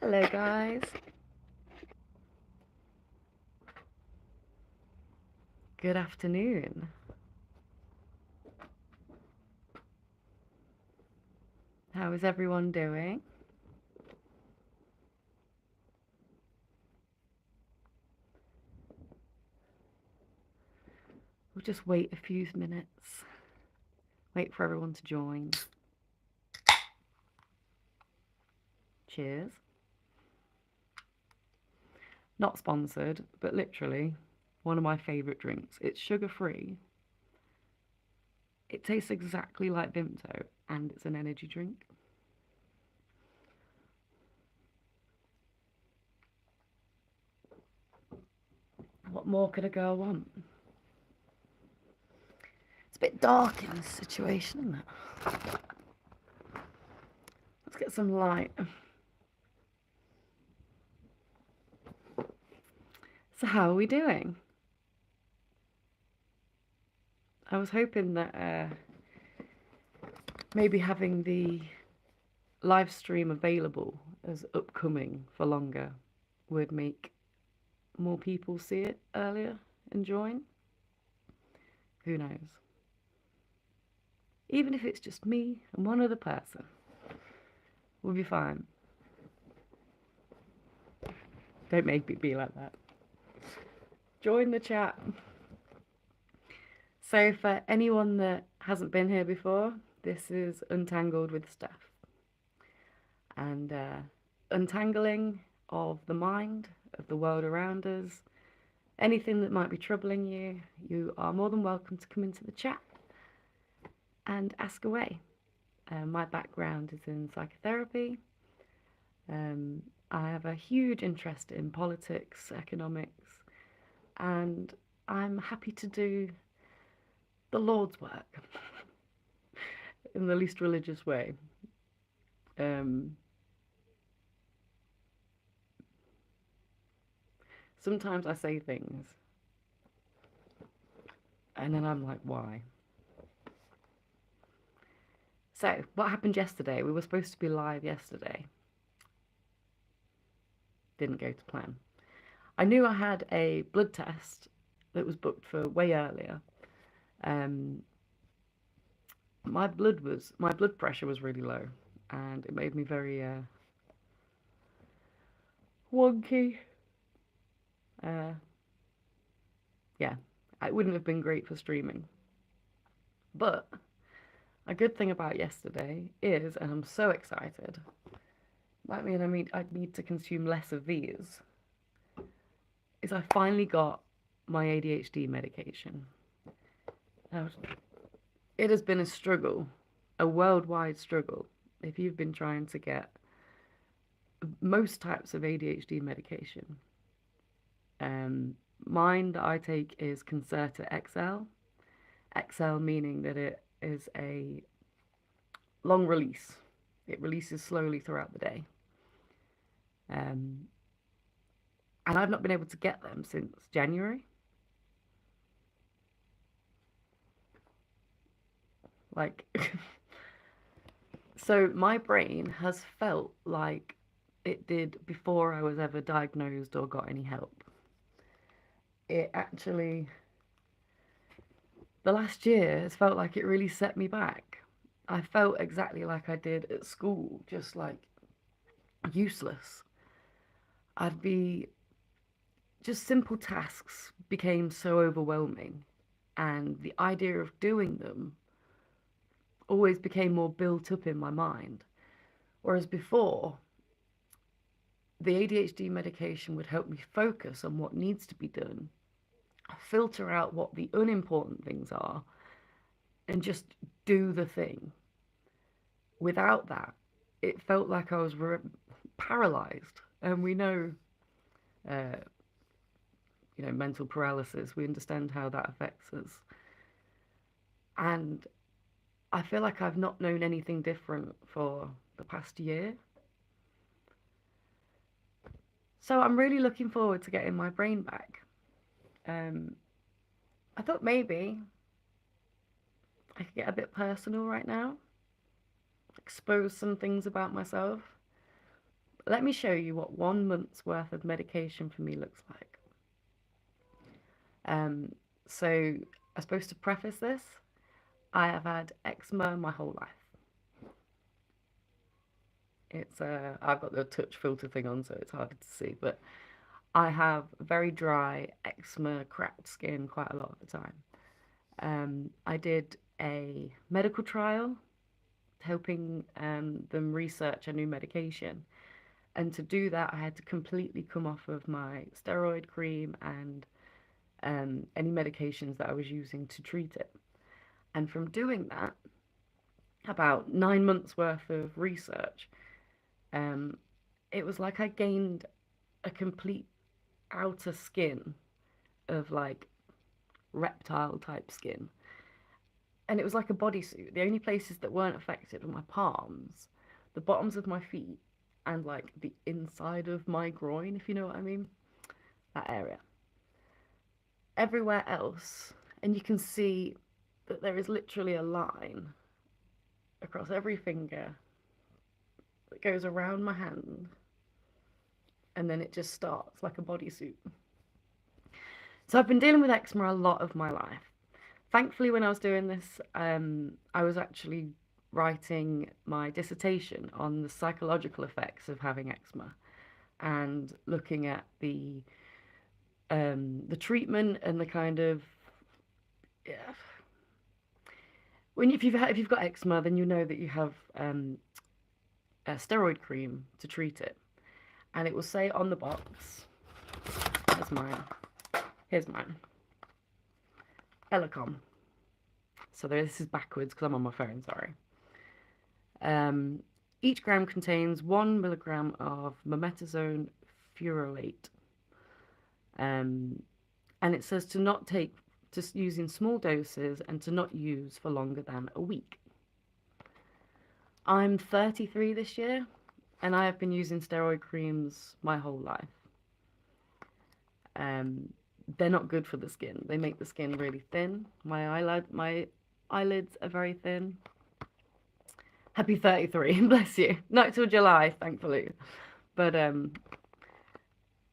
Hello, guys. Good afternoon. How is everyone doing? We'll just wait a few minutes. Wait for everyone to join. Cheers. Not sponsored, but literally one of my favourite drinks. It's sugar-free. It tastes exactly like Vimto, and it's an energy drink. What more could a girl want? It's a bit dark in this situation, isn't it? Let's get some light. So how are we doing? I was hoping that maybe having the live stream available as upcoming for longer would make more people see it earlier and join. Who knows? Even if it's just me and one other person, we'll be fine. Don't make me be like that. Join the chat. So, for anyone that hasn't been here before, this is Untangled with Steph. And untangling of the mind, of the world around us, anything that might be troubling you, you are more than welcome to come into the chat and ask away. My background is in psychotherapy. I have a huge interest in politics, economics, and I'm happy to do the Lord's work in the least religious way. Sometimes I say things and then I'm like, why? So, what happened yesterday? We were supposed to be live yesterday. Didn't go to plan. I knew I had a blood test that was booked for way earlier. Um, my blood pressure was really low, and it made me very wonky. Yeah, it wouldn't have been great for streaming. But a good thing about yesterday is, and I'm so excited, might mean I need to consume less of these, is I finally got my ADHD medication. Now, it has been a struggle, a worldwide struggle, if you've been trying to get most types of ADHD medication. Mine that I take is Concerta XL. XL meaning that it is a long release. It releases slowly throughout the day. And I've not been able to get them since January. Like, so my brain has felt like it did before I was ever diagnosed or got any help. It actually, the last year has felt like it really set me back. I felt exactly like I did at school, just like useless. I'd be, just simple tasks became so overwhelming, and the idea of doing them always became more built up in my mind. Whereas before, the ADHD medication would help me focus on what needs to be done, filter out what the unimportant things are, and just do the thing. Without that, it felt like I was paralyzed. And we know, uh, mental paralysis. We understand how that affects us. And I feel like I've not known anything different for the past year. So I'm really looking forward to getting my brain back. I thought maybe I could get a bit personal right now, expose some things about myself, Let me show you what 1 month's worth of medication for me looks like. Um, so I'm supposed to preface this. I have had eczema my whole life. I've got the touch filter thing on, so it's harder to see, but I have very dry eczema, cracked skin quite a lot of the time. I did a medical trial helping them research a new medication. And to do that, I had to completely come off of my steroid cream and any medications that I was using to treat it. And from doing that, about 9 months worth of research, um, it was like I gained a complete outer skin of like reptile type skin. And it was like a bodysuit. The only places that weren't affected were my palms, the bottoms of my feet, and like the inside of my groin, if you know what I mean. That area. Everywhere else, and you can see that there is literally a line across every finger that goes around my hand, and then it just starts like a bodysuit. So I've been dealing with eczema a lot of my life. Thankfully, when I was doing this, I was actually writing my dissertation on the psychological effects of having eczema and looking at the treatment and the kind of, yeah. If you've got eczema, then you know that you have a steroid cream to treat it, and it will say on the box. That's mine. Here's mine. Elicom. So this is backwards because I'm on my phone. Sorry. Each gram contains 1 milligram of mometasone furoate. And it says to not take, just use in small doses and to not use for longer than a week. I'm 33 this year, and I have been using steroid creams my whole life. They're not good for the skin. They make the skin really thin. My eyelids are very thin. Happy 33, bless you. Not till July, thankfully. But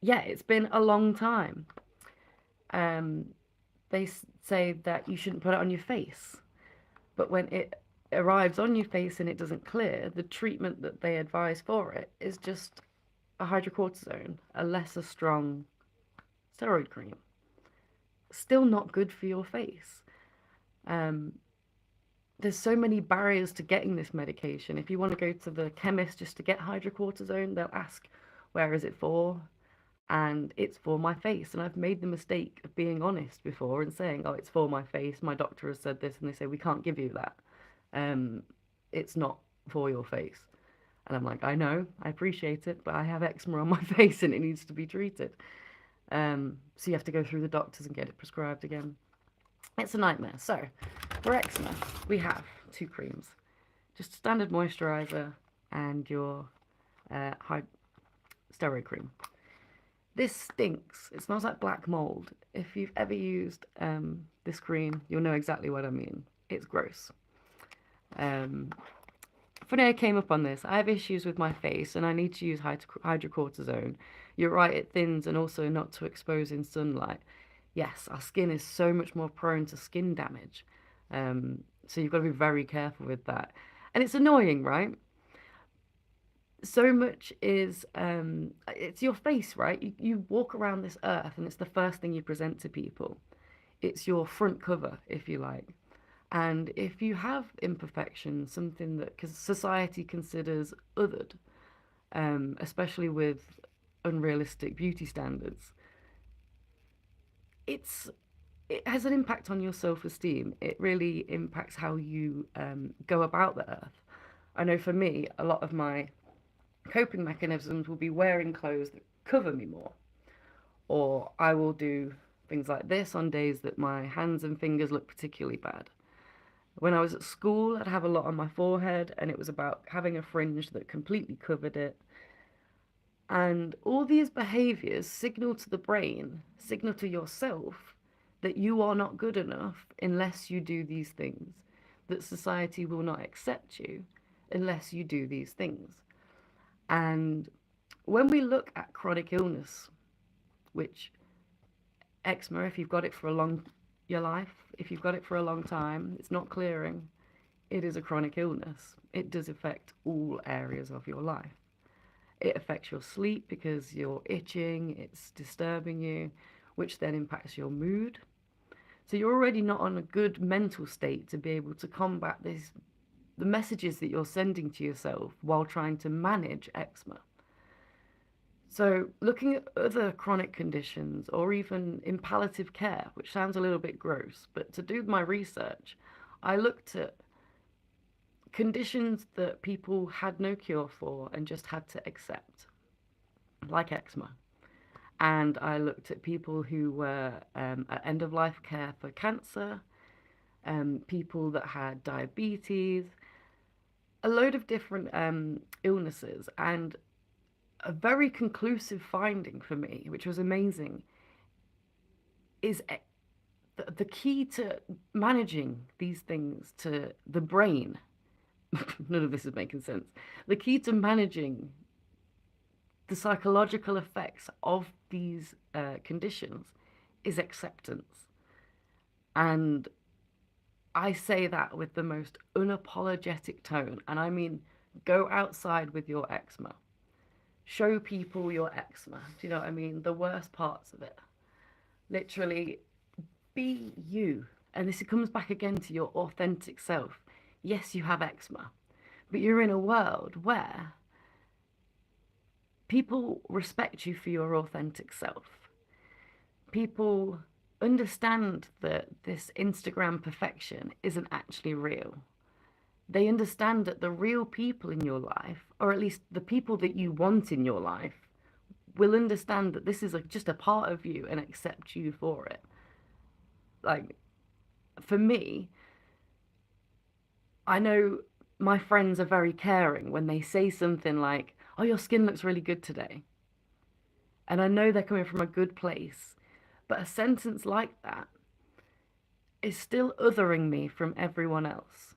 yeah, it's been a long time. They say that you shouldn't put it on your face, but when it arrives on your face and it doesn't clear, the treatment that they advise for it is just a hydrocortisone, a lesser strong steroid cream. Still not good for your face. There's so many barriers to getting this medication. If you want to go to the chemist just to get hydrocortisone, they'll ask, where is it for? And it's for my face. And I've made the mistake of being honest before and saying, oh, it's for my face. My doctor has said this. And they say, we can't give you that. It's not for your face. And I'm like, I know, I appreciate it, but I have eczema on my face and it needs to be treated. So you have to go through the doctors and get it prescribed again. It's a nightmare. So for eczema, we have 2 creams. Just standard moisturizer and your steroid cream. This stinks. It smells like black mold. If you've ever used this cream, you'll know exactly what I mean. It's gross. Funny I came up on this. I have issues with my face and I need to use hydrocortisone. You're right, it thins and also not to expose in sunlight. Yes, our skin is so much more prone to skin damage. So you've got to be very careful with that. And it's annoying, right? So much is, it's your face, right? You walk around this earth and it's the first thing you present to people. It's your front cover, if you like. And if you have imperfections, something that because society considers othered, especially with unrealistic beauty standards, it has an impact on your self-esteem. It really impacts how you go about the earth. I know for me, a lot of my coping mechanisms will be wearing clothes that cover me more, or I will do things like this on days that my hands and fingers look particularly bad. When I was at school, I'd have a lot on my forehead, and it was about having a fringe that completely covered it. And all these behaviors signal to the brain, signal to yourself, that you are not good enough unless you do these things, that society will not accept you unless you do these things. And When we look at chronic illness, which eczema, if you've got it for a long your life, if you've got it for a long time, it's not clearing, it is a chronic illness. It does affect all areas of your life. It affects your sleep because you're itching, it's disturbing you, which then impacts your mood. So you're already not on a good mental state to be able to combat this, the messages that you're sending to yourself while trying to manage eczema. So, looking at other chronic conditions or even in palliative care, which sounds a little bit gross, but to do my research, I looked at conditions that people had no cure for and just had to accept, like eczema. And I looked at people who were at end of life care for cancer, people that had diabetes, a load of different illnesses. And a very conclusive finding for me, which was amazing, is the key to managing these things to the brain. None of this is making sense. The key to managing the psychological effects of these conditions is acceptance. And I say that with the most unapologetic tone. And I mean, go outside with your eczema. Show people your eczema. Do you know what I mean? The worst parts of it. Literally, be you. And this comes back again to your authentic self. Yes, you have eczema, but you're in a world where people respect you for your authentic self. People understand that this Instagram perfection isn't actually real. They understand that the real people in your life, or at least the people that you want in your life, will understand that this is just a part of you and accept you for it. Like, for me, I know my friends are very caring when they say something like, "Oh, your skin looks really good today." And I know they're coming from a good place. But a sentence like that is still othering me from everyone else.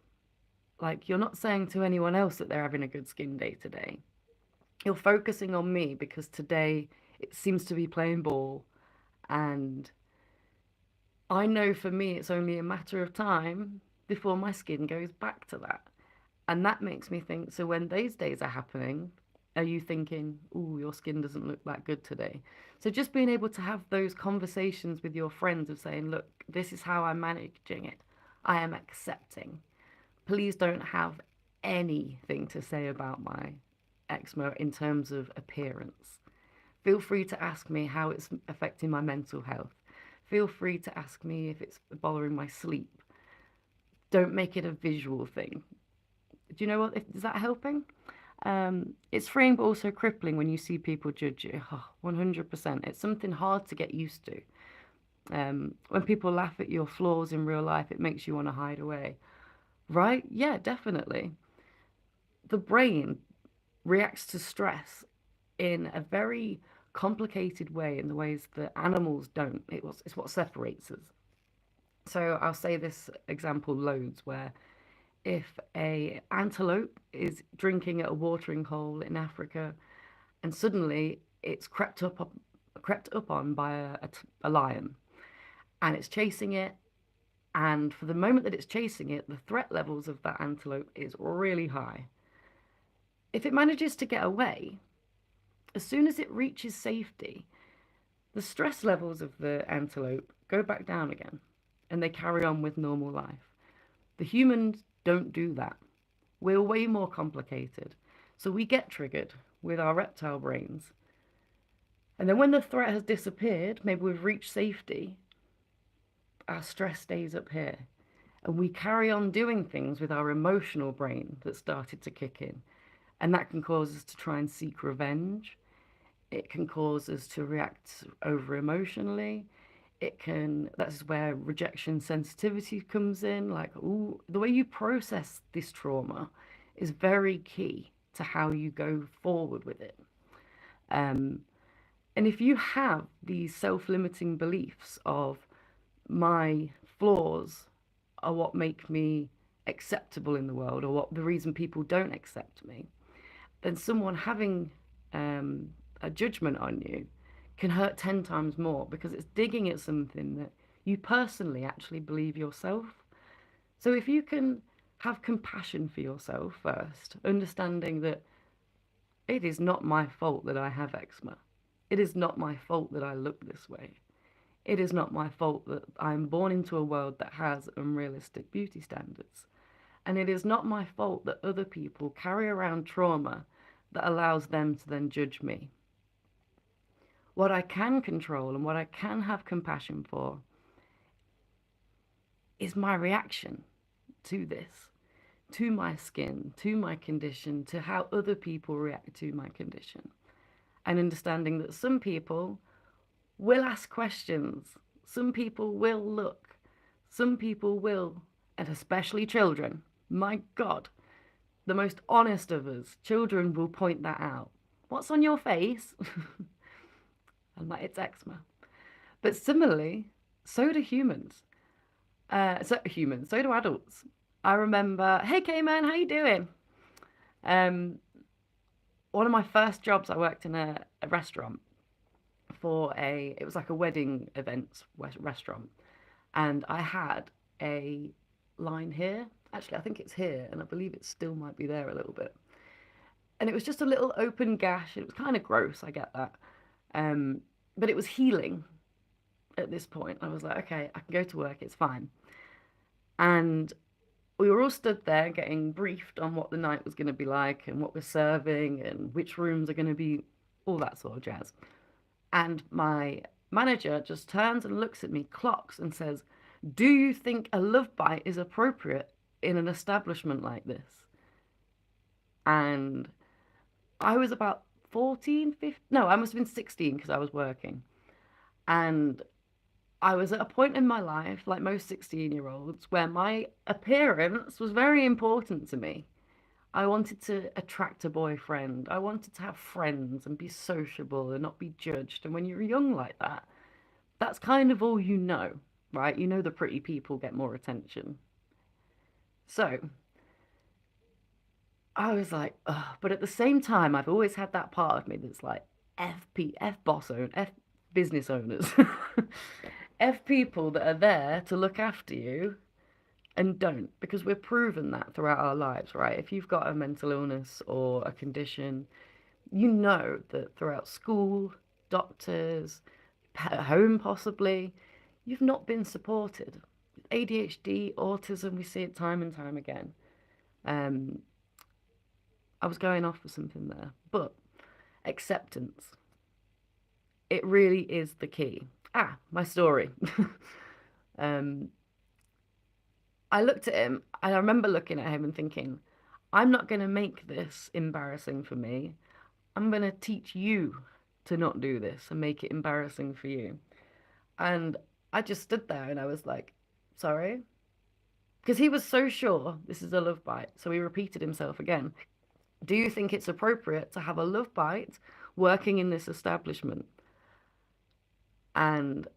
Like, you're not saying to anyone else that they're having a good skin day today. You're focusing on me because today it seems to be playing ball. And I know for me, it's only a matter of time before my skin goes back to that. And that makes me think, so when these days are happening, are you thinking, "Ooh, your skin doesn't look that good today"? So just being able to have those conversations with your friends of saying, "Look, this is how I'm managing it. I am accepting. Please don't have anything to say about my eczema in terms of appearance. Feel free to ask me how it's affecting my mental health. Feel free to ask me if it's bothering my sleep. Don't make it a visual thing." Do you know what? Is that helping? It's freeing but also crippling when you see people judge you. Oh, 100%. It's something hard to get used to. When people laugh at your flaws in real life, it makes you want to hide away. Right? Yeah, definitely. The brain reacts to stress in a very complicated way in the ways that animals don't. It's what separates us. So I'll say this example loads where if a antelope is drinking at a watering hole in Africa and suddenly it's crept up on by a lion and it's chasing it, and for the moment that it's chasing it, the threat levels of that antelope is really high. If it manages to get away, as soon as it reaches safety, the stress levels of the antelope go back down again and they carry on with normal life. The humans don't do that. We're way more complicated. So we get triggered with our reptile brains. And then when the threat has disappeared, maybe we've reached safety, our stress stays up here. And we carry on doing things with our emotional brain that started to kick in. And that can cause us to try and seek revenge. It can cause us to react over emotionally. That's where rejection sensitivity comes in. Like, ooh, the way you process this trauma is very key to how you go forward with it. And if you have these self-limiting beliefs of my flaws are what make me acceptable in the world, or what the reason people don't accept me, then someone having um, a judgment on you can hurt 10 times more because it's digging at something that you personally actually believe yourself. So if you can have compassion for yourself first, understanding that it is not my fault that I have eczema. It is not my fault that I look this way. It is not my fault that I'm born into a world that has unrealistic beauty standards. And it is not my fault that other people carry around trauma that allows them to then judge me. What I can control and what I can have compassion for is my reaction to this, to my skin, to my condition, to how other people react to my condition. And understanding that some people will ask questions, some people will look, some people will, and especially children. My God, the most honest of us, children will point that out. What's on your face? I'm like, it's eczema. But similarly, so do humans. So do adults. I remember, hey K-Man, how you doing? Um, One of my first jobs, I worked in a restaurant it was like a wedding events restaurant. And I had a line here. Actually, I think it's here, and I believe it still might be there a little bit. And it was just a little open gash. It was kind of gross, I get that. But it was healing at this point. I was like, okay, I can go to work, it's fine. And we were all stood there getting briefed on what the night was going to be like and what we're serving and which rooms are going to be, all that sort of jazz. And my manager just turns and looks at me, clocks, and says, do you think a love bite is appropriate in an establishment like this? And I was about 14, 15, no, I must have been 16 because I was working. And I was at a point in my life, like most 16-year-olds, where my appearance was very important to me. I wanted to attract a boyfriend. I wanted to have friends and be sociable and not be judged. And when you're young like that, that's kind of all you know, right? You know the pretty people get more attention. So I was like, ugh. But at the same time, I've always had that part of me that's like, F boss own, F business owners, F people that are there to look after you and don't, because we're proven that throughout our lives, right? If you've got a mental illness or a condition, you know that throughout school, doctors, at home possibly, you've not been supported. ADHD, autism, we see it time and time again. Um, I was going off for something there, but acceptance. It really is the key. My story. um, I looked at him, and I remember looking at him and thinking, I'm not going to make this embarrassing for me. I'm going to teach you to not do this and make it embarrassing for you. And I just stood there and I was like, sorry? Because he was so sure this is a love bite. So he repeated himself again. Do you think it's appropriate to have a love bite working in this establishment? And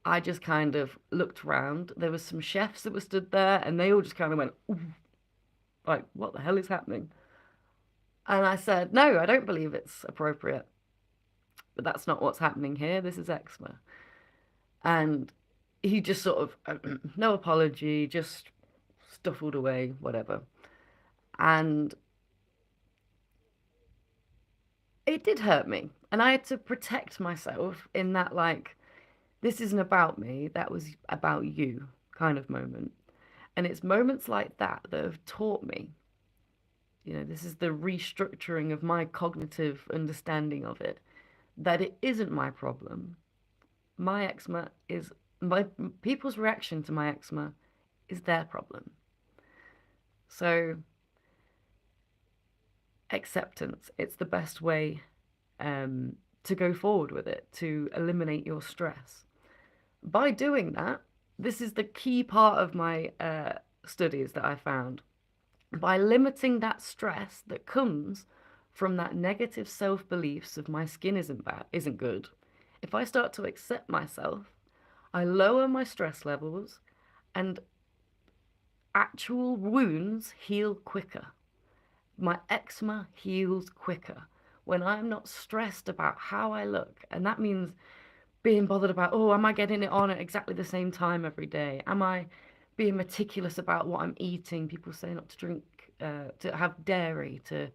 I just kind of looked around. There was some chefs that were stood there and they all just kind of went, ooh, like, what the hell is happening? And I said, no, I don't believe it's appropriate. But that's not what's happening here. This is eczema. And he just sort of, no apology, just stuffled away, whatever. And it did hurt me. And I had to protect myself in that, like, this isn't about me, that was about you kind of moment. And it's moments like that that have taught me, this is the restructuring of my cognitive understanding of it, that it isn't my problem. My eczema is, my people's reaction to my eczema is their problem. So acceptance, it's the best way to go forward with it, to eliminate your stress. By doing that, this is the key part of my studies that I found. By limiting that stress that comes from that negative self-beliefs of my skin isn't good. If I start to accept myself, I lower my stress levels and actual wounds heal quicker. My eczema heals quicker when I'm not stressed about how I look. And that means being bothered about, oh, am I getting it on at exactly the same time every day? Am I being meticulous about what I'm eating? People say not to drink, to have dairy, to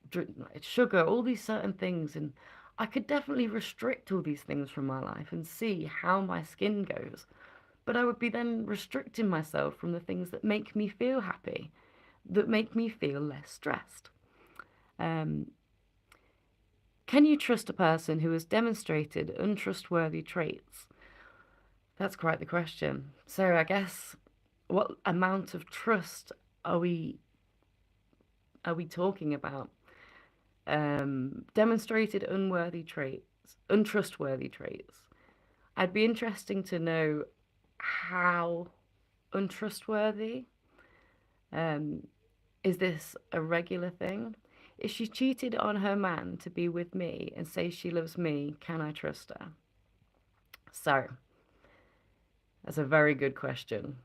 drink sugar, all these certain things. And I could definitely restrict all these things from my life and see how my skin goes. But I would be then restricting myself from the things that make me feel happy, that make me feel less stressed. Um, can you trust a person who has demonstrated untrustworthy traits? That's quite the question. So I guess what amount of trust are we talking about? Demonstrated untrustworthy traits. I'd be interesting to know how untrustworthy. Um, is this a regular thing? If she cheated on her man to be with me and say she loves me, can I trust her? So, that's a very good question.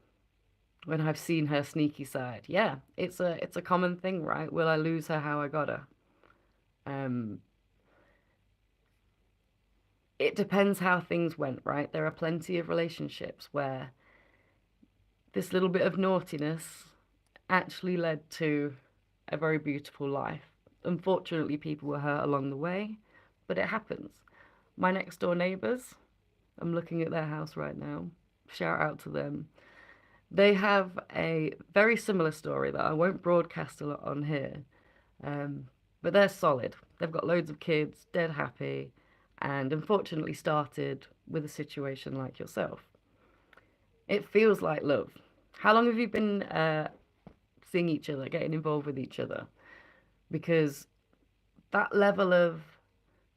When I've seen her sneaky side, yeah, it's a common thing, right? Will I lose her how I got her? Um, it depends how things went, right? There are plenty of relationships where this little bit of naughtiness actually led to a very beautiful life. Unfortunately, people were hurt along the way, but it happens. My next door neighbors, I'm looking at their house right now. Shout out to them. They have a very similar story that I won't broadcast a lot on here, um, but they're solid. They've got loads of kids, dead happy, and unfortunately started with a situation like yourself. It feels like love. How long have you been seeing each other, getting involved with each other? Because that level of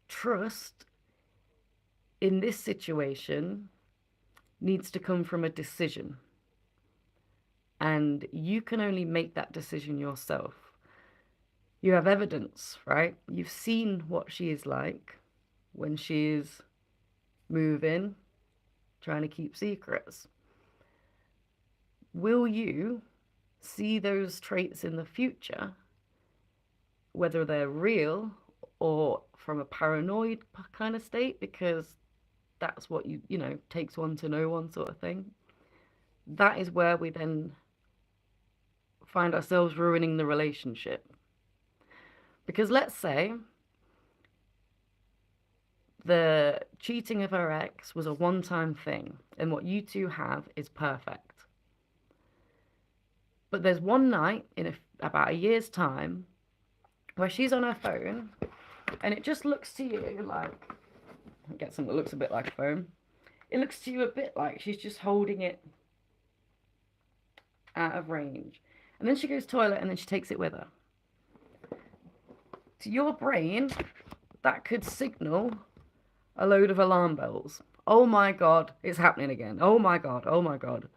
trust in this situation needs to come from a decision. And you can only make that decision yourself. You have evidence, right? You've seen what she is like when she is moving, trying to keep secrets. Will you see those traits in the future, whether they're real or from a paranoid kind of state, because that's what takes one to know one sort of thing? That is where we then find ourselves ruining the relationship. Because let's say the cheating of her ex was a one-time thing and what you two have is perfect. But there's one night in about a year's time where she's on her phone and it just looks to you like, get something that looks a bit like a phone. It looks to you a bit like she's just holding it out of range. And then she goes to the toilet and then she takes it with her. To your brain, that could signal a load of alarm bells. Oh my God, it's happening again. Oh my God, oh my God.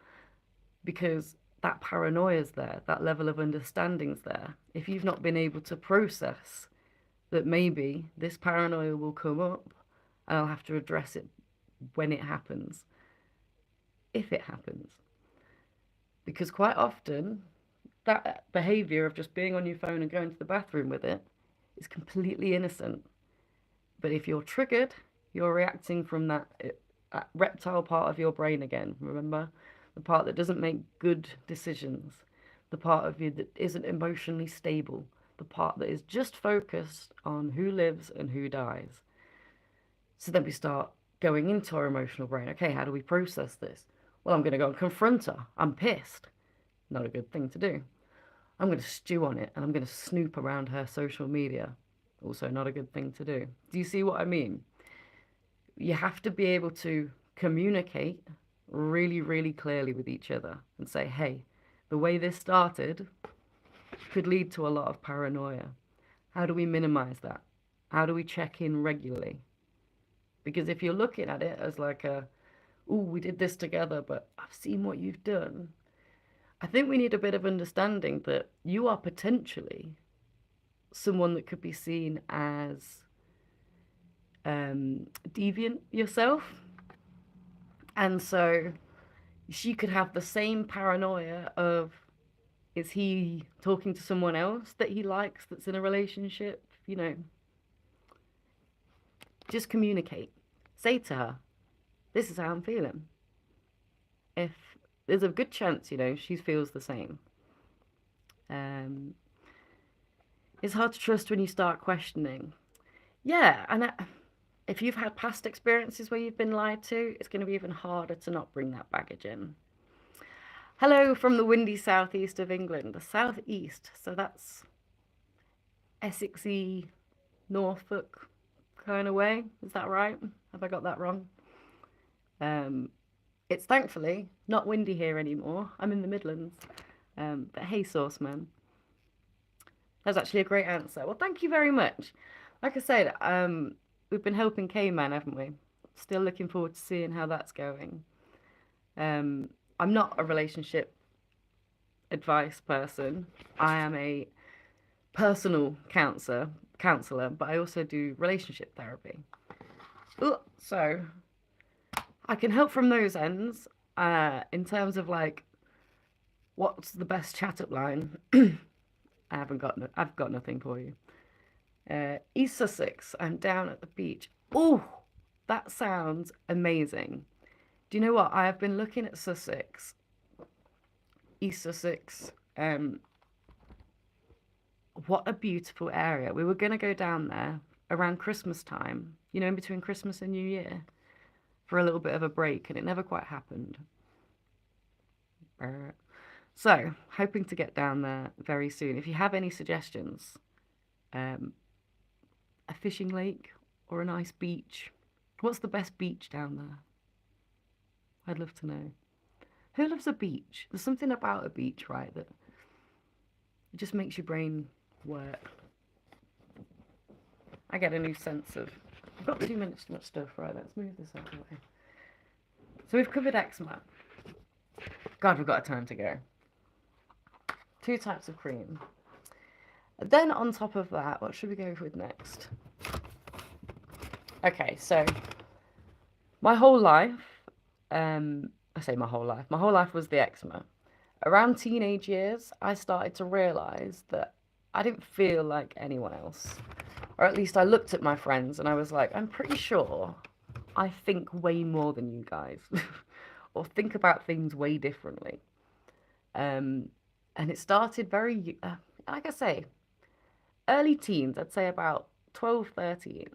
Because that paranoia's there, that level of understanding's there. If you've not been able to process that maybe this paranoia will come up and I'll have to address it when it happens, if it happens. Because quite often, that behavior of just being on your phone and going to the bathroom with it is completely innocent. But if you're triggered, you're reacting from that reptile part of your brain again. Remember? The part that doesn't make good decisions. The part of you that isn't emotionally stable. The part that is just focused on who lives and who dies. So then we start going into our emotional brain. Okay, how do we process this? Well, I'm going to go and confront her. I'm pissed. Not a good thing to do. I'm going to stew on it and I'm going to snoop around her social media. Also, not a good thing to do. Do you see what I mean? You have to be able to communicate really, really clearly with each other and say, hey, the way this started could lead to a lot of paranoia. How do we minimize that? How do we check in regularly? Because if you're looking at it as like oh, we did this together, but I've seen what you've done. I think we need a bit of understanding that you are potentially someone that could be seen as deviant yourself. And so she could have the same paranoia of, is he talking to someone else that he likes that's in a relationship? Just communicate. Say to her, this is how I'm feeling. If there's a good chance, she feels the same. It's hard to trust when you start questioning. Yeah, and if you've had past experiences where you've been lied to, it's going to be even harder to not bring that baggage in. Hello from the windy southeast of England, the southeast, so that's Essexy, Norfolk kind of way. Is that right? Have I got that wrong? It's thankfully not windy here anymore. I'm in the Midlands. But hey, Sauceman. That's actually a great answer. Well, thank you very much. Like I said, we've been helping K-Man, haven't we? Still looking forward to seeing how that's going. I'm not a relationship advice person. I am a personal counselor, but I also do relationship therapy. Ooh, so I can help from those ends. In terms of like, what's the best chat up line? I've got nothing for you. East Sussex. I'm down at the beach. Oh, that sounds amazing. Do you know what? I have been looking at Sussex, East Sussex. What a beautiful area. We were going to go down there around Christmas time, in between Christmas and New Year, for a little bit of a break, and it never quite happened. So, hoping to get down there very soon. If you have any suggestions, a fishing lake or a nice beach. What's the best beach down there? I'd love to know. Who loves a beach? There's something about a beach, right, that it just makes your brain work. I get a new sense of, I've got 2 minutes too much stuff, right, let's move this out of the way. So we've covered eczema. God, we've got a time to go. 2 types of cream. Then on top of that, what should we go with next? Okay, so my whole life, I say my whole life was the eczema. Around teenage years, I started to realise that I didn't feel like anyone else. Or at least I looked at my friends and I was like, I'm pretty sure I think way more than you guys. Or think about things way differently. And it started very, like I say, early teens, I'd say about 12, 13.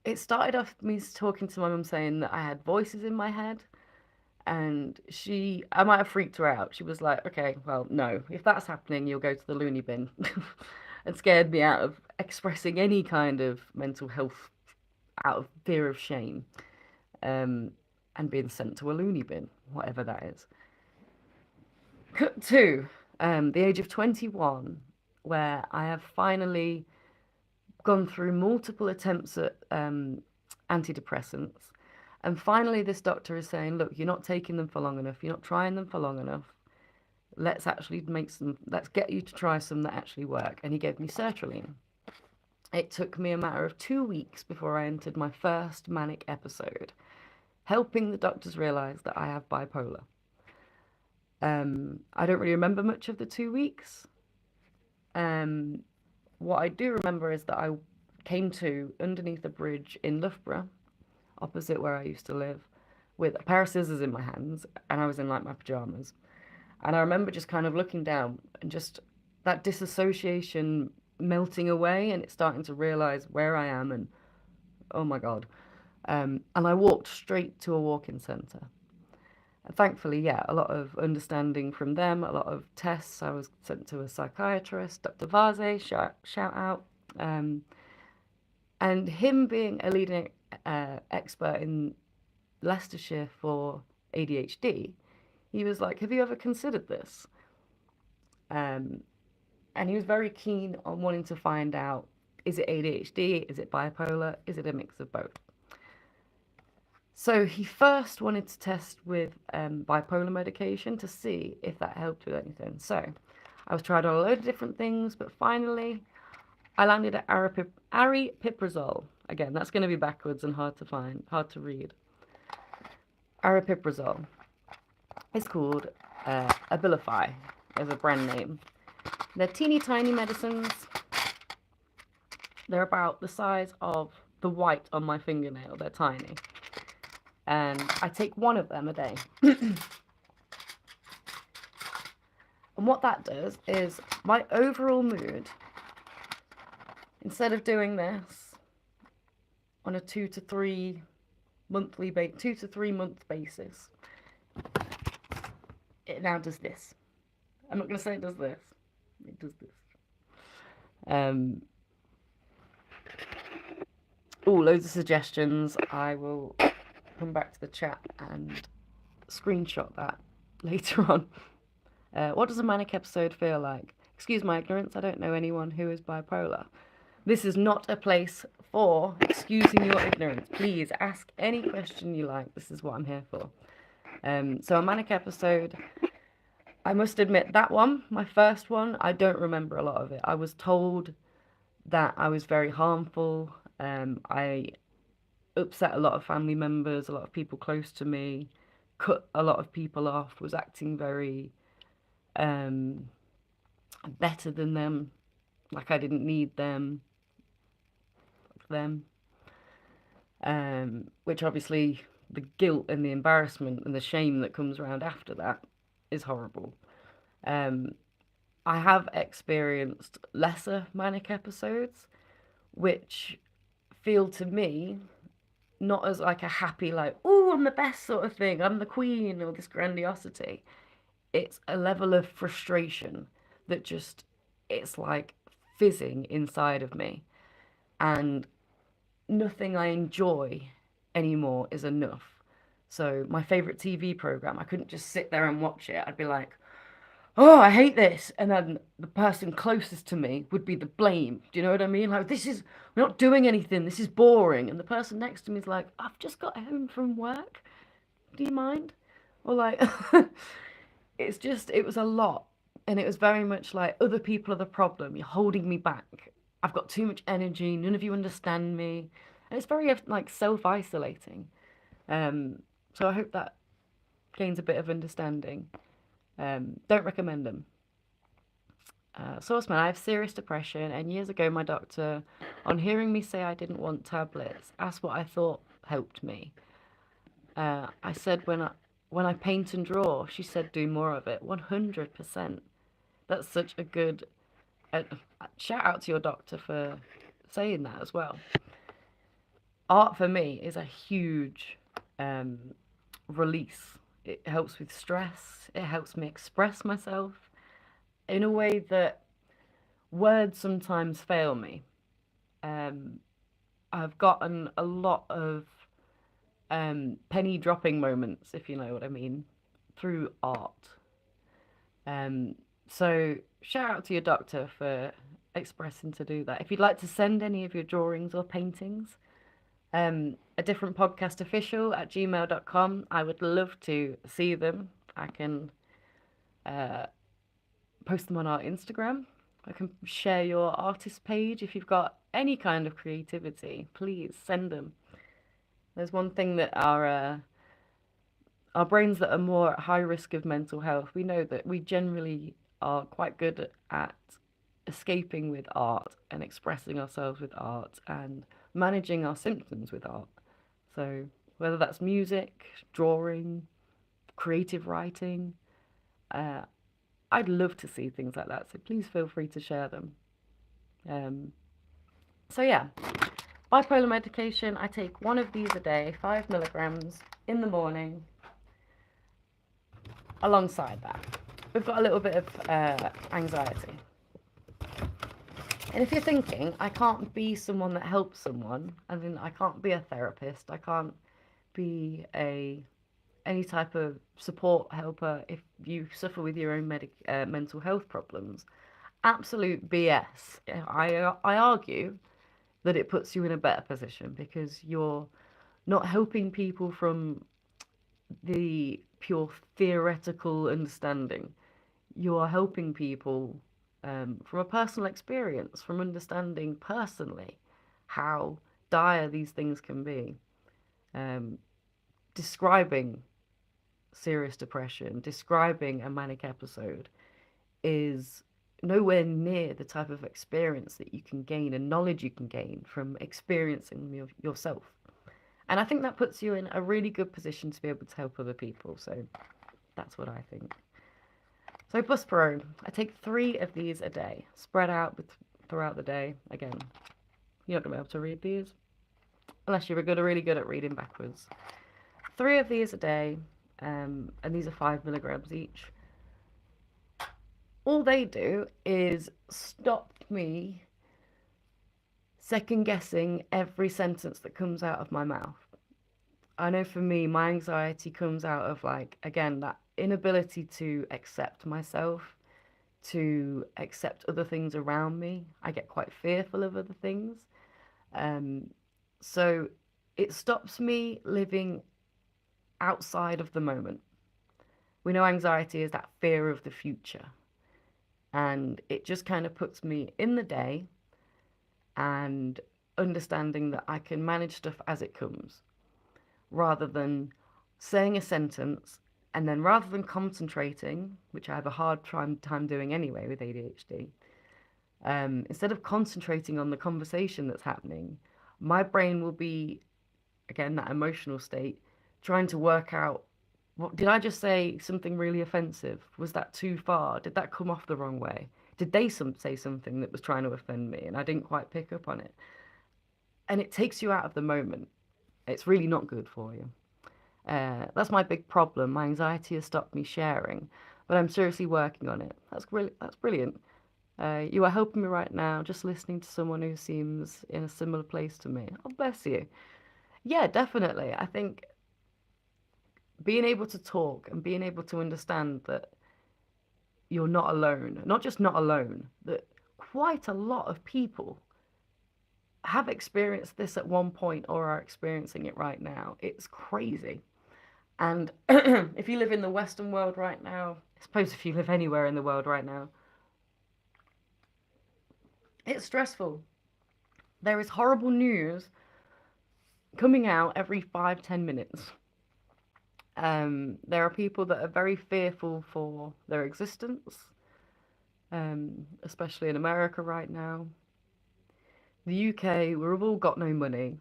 It started off me talking to my mum saying that I had voices in my head, and I might have freaked her out. She was like, okay, well, no, if that's happening, you'll go to the loony bin, and scared me out of expressing any kind of mental health out of fear of shame, and being sent to a loony bin, whatever that is. Cut to the age of 21, where I have finally gone through multiple attempts at antidepressants. And finally, this doctor is saying, look, you're not taking them for long enough. You're not trying them for long enough. Let's get you to try some that actually work. And he gave me sertraline. It took me a matter of 2 weeks before I entered my first manic episode, helping the doctors realize that I have bipolar. I don't really remember much of the 2 weeks. What I do remember is that I came to underneath a bridge in Loughborough, opposite where I used to live, with a pair of scissors in my hands, and I was in like my pajamas. And I remember just kind of looking down and just that disassociation melting away, and it's starting to realize where I am, and oh my God. And I walked straight to a walk-in centre. And thankfully, yeah, a lot of understanding from them, a lot of tests. I was sent to a psychiatrist, Dr. Vase, shout out. And him being a leading expert in Leicestershire for ADHD, he was like, have you ever considered this? And he was very keen on wanting to find out, is it ADHD? Is it bipolar? Is it a mix of both? So he first wanted to test with bipolar medication to see if that helped with anything. So I was tried on a load of different things, but finally I landed at aripiprazole. Again, that's going to be backwards and hard to read. Aripiprazole. It's called Abilify as a brand name. They're teeny tiny medicines. They're about the size of the white on my fingernail. They're tiny. And I take one of them a day. And what that does is my overall mood, instead of doing this on a 2 to 3 month basis, it now does this. I'm not going to say it does this. It does this. Loads of suggestions. I will come back to the chat and screenshot that later on. What does a manic episode feel like? Excuse my ignorance, I don't know anyone who is bipolar. This is not a place for excusing your ignorance. Please ask any question you like. This is what I'm here for. So a manic episode, I must admit that one, my first one, I don't remember a lot of it. I was told that I was very harmful. I upset a lot of family members, a lot of people close to me, cut a lot of people off, was acting very better than them, like I didn't need them, which obviously the guilt and the embarrassment and the shame that comes around after that is horrible. I have experienced lesser manic episodes, which feel to me not as like a happy, like, oh, I'm the best sort of thing, I'm the queen, or this grandiosity. It's a level of frustration that just, it's like fizzing inside of me. And nothing I enjoy anymore is enough. So my favorite TV program, I couldn't just sit there and watch it. I'd be like, oh, I hate this. And then the person closest to me would be the blame. Do you know what I mean? Like, we're not doing anything. This is boring. And the person next to me is like, I've just got home from work. Do you mind? Or like, it was a lot. And it was very much like, other people are the problem. You're holding me back. I've got too much energy. None of you understand me. And it's very like self-isolating. So I hope that gains a bit of understanding. Don't recommend them. Sourceman, I have serious depression, and years ago my doctor, on hearing me say I didn't want tablets, asked what I thought helped me. I said when I paint and draw, she said do more of it. 100%. That's such a good shout out to your doctor for saying that as well. Art for me is a huge release. It helps with stress. It helps me express myself in a way that words sometimes fail me. I've gotten a lot of penny dropping moments, if you know what I mean, through art. So shout out to your doctor for expressing to do that. If you'd like to send any of your drawings or paintings, a different podcast official at gmail.com. I would love to see them. I can post them on our Instagram. I can share your artist page. If you've got any kind of creativity, please send them. There's one thing that our brains that are more at high risk of mental health, we know that we generally are quite good at escaping with art and expressing ourselves with art and managing our symptoms with art. So whether that's music, drawing, creative writing, I'd love to see things like that. So please feel free to share them. So yeah, bipolar medication, I take one of these a day, 5 milligrams in the morning. Alongside that, we've got a little bit of anxiety. And if you're thinking, I can't be someone that helps someone, I mean, I can't be a therapist, I can't be any type of support helper if you suffer with your own mental health problems, absolute BS. I argue that it puts you in a better position because you're not helping people from the pure theoretical understanding. You are helping people from a personal experience, from understanding personally how dire these things can be. Describing serious depression, describing a manic episode is nowhere near the type of experience that you can gain and knowledge you can gain from experiencing yourself. And I think that puts you in a really good position to be able to help other people. So that's what I think. So Buspro, I take 3 of these a day, spread out throughout the day. Again, you're not going to be able to read these unless you're really good at reading backwards. 3 of these a day, and these are 5 milligrams each. All they do is stop me second guessing every sentence that comes out of my mouth. I know for me, my anxiety comes out of, like, again, that inability to accept myself, to accept other things around me. I get quite fearful of other things. So it stops me living outside of the moment. We know anxiety is that fear of the future. And it just kind of puts me in the day and understanding that I can manage stuff as it comes, rather than saying a sentence and then rather than concentrating, which I have a hard time doing anyway with ADHD, instead of concentrating on the conversation that's happening, my brain will be, again, that emotional state, trying to work out, what did I just say? Something really offensive? Was that too far? Did that come off the wrong way? Did they say something that was trying to offend me and I didn't quite pick up on it? And it takes you out of the moment. It's really not good for you. That's my big problem. My anxiety has stopped me sharing, but I'm seriously working on it. That's brilliant. You are helping me right now, just listening to someone who seems in a similar place to me. Oh, bless you. Yeah, definitely. I think being able to talk and being able to understand that you're not alone, not just not alone, that quite a lot of people have experienced this at one point or are experiencing it right now. It's crazy. And if you live in the Western world right now, I suppose if you live anywhere in the world right now, it's stressful. There is horrible news coming out every 5-10 minutes. There are people that are very fearful for their existence, especially in America right now. The UK, we've all got no money.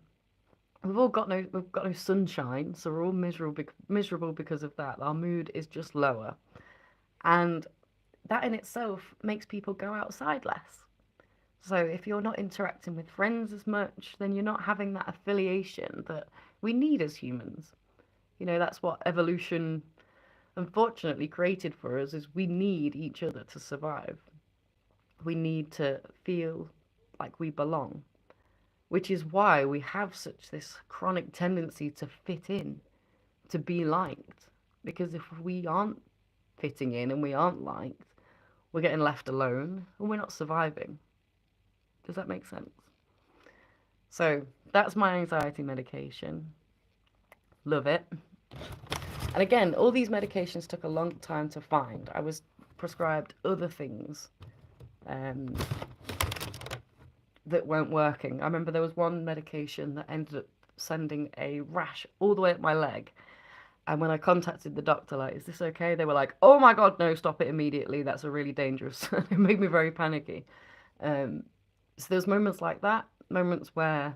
We've got no sunshine, so we're all miserable because of that. Our mood is just lower, and that in itself makes people go outside less. So if you're not interacting with friends as much, then you're not having that affiliation that we need as humans. You know, that's what evolution unfortunately created for us, is we need each other to survive. We need to feel like we belong, which is why we have such this chronic tendency to fit in, to be liked. Because if we aren't fitting in and we aren't liked, we're getting left alone and we're not surviving. Does that make sense? So that's my anxiety medication. Love it. And again, all these medications took a long time to find. I was prescribed other things that weren't working. I remember there was one medication that ended up sending a rash all the way up my leg. And when I contacted the doctor, like, is this okay? They were like, oh my God, no, stop it immediately. That's a really dangerous. It made me very panicky. So there's moments like that, moments where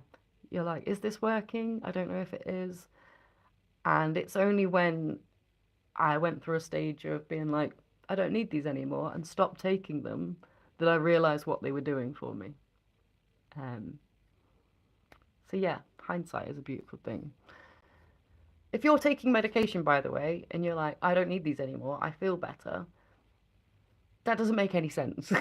you're like, is this working? I don't know if it is. And it's only when I went through a stage of being like, I don't need these anymore and stopped taking them that I realized what they were doing for me. So yeah, hindsight is a beautiful thing. If you're taking medication, by the way, and you're like, I don't need these anymore, I feel better, that doesn't make any sense.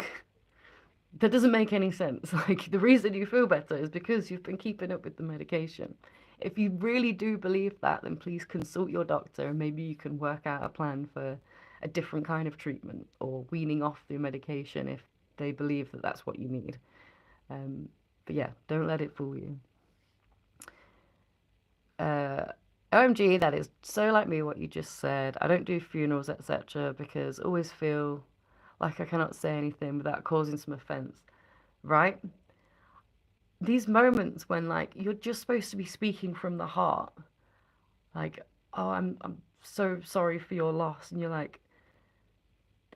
That doesn't make any sense. Like, the reason you feel better is because you've been keeping up with the medication. If you really do believe that, then please consult your doctor and maybe you can work out a plan for a different kind of treatment or weaning off the medication if they believe that that's what you need. But yeah, don't let it fool you. OMG, that is so like me what you just said. I don't do funerals, etc., because I always feel like I cannot say anything without causing some offense, right? These moments when, like, you're just supposed to be speaking from the heart, like, oh, I'm so sorry for your loss, and you're like,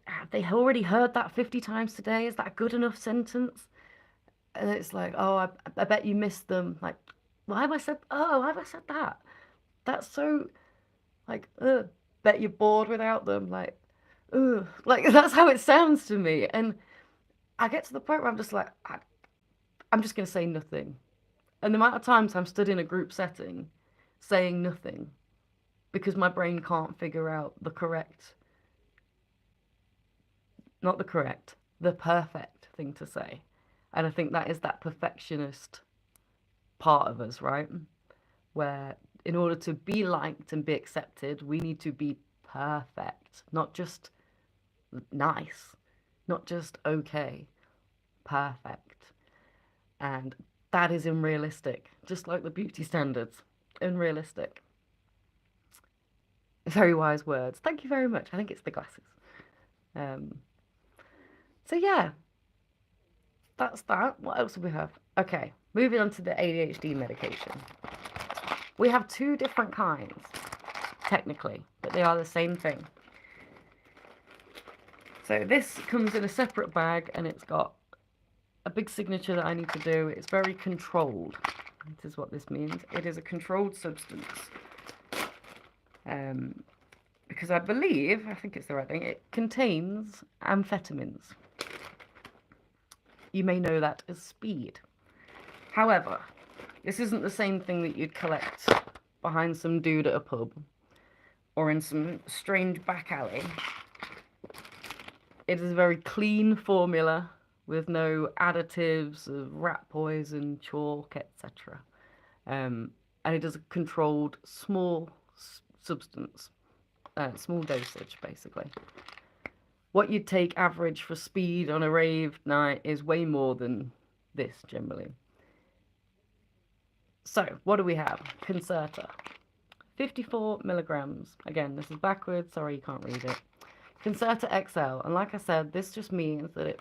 have they already heard that 50 times today? Is that a good enough sentence? And it's like, oh, I bet you missed them. Like, why have I said that? That's so, like, bet you're bored without them. Like, that's how it sounds to me. And I get to the point where I'm just like, I'm just going to say nothing. And the amount of times I'm stood in a group setting saying nothing because my brain can't figure out not the correct, the perfect thing to say. And I think that is that perfectionist part of us, right? Where in order to be liked and be accepted, we need to be perfect, not just nice, not just okay, perfect. And that is unrealistic, just like the beauty standards, unrealistic. Very wise words. Thank you very much. I think it's the glasses. Um, so yeah, that's that. What else do we have? Okay, moving on to the ADHD medication. We have two different kinds, technically, but they are the same thing. So this comes in a separate bag and it's got a big signature that I need to do. It's very controlled. This is what this means. It is a controlled substance. Because I think it's the right thing, it contains amphetamines. You may know that as speed. However, this isn't the same thing that you'd collect behind some dude at a pub or in some strange back alley. It is a very clean formula with no additives of rat poison, chalk, etc. And it is a controlled small substance, small dosage basically. What you'd take average for speed on a rave night is way more than this generally. So what do we have? Concerta, 54 milligrams. Again, this is backwards, sorry you can't read it. Concerta XL, and like I said, this just means that it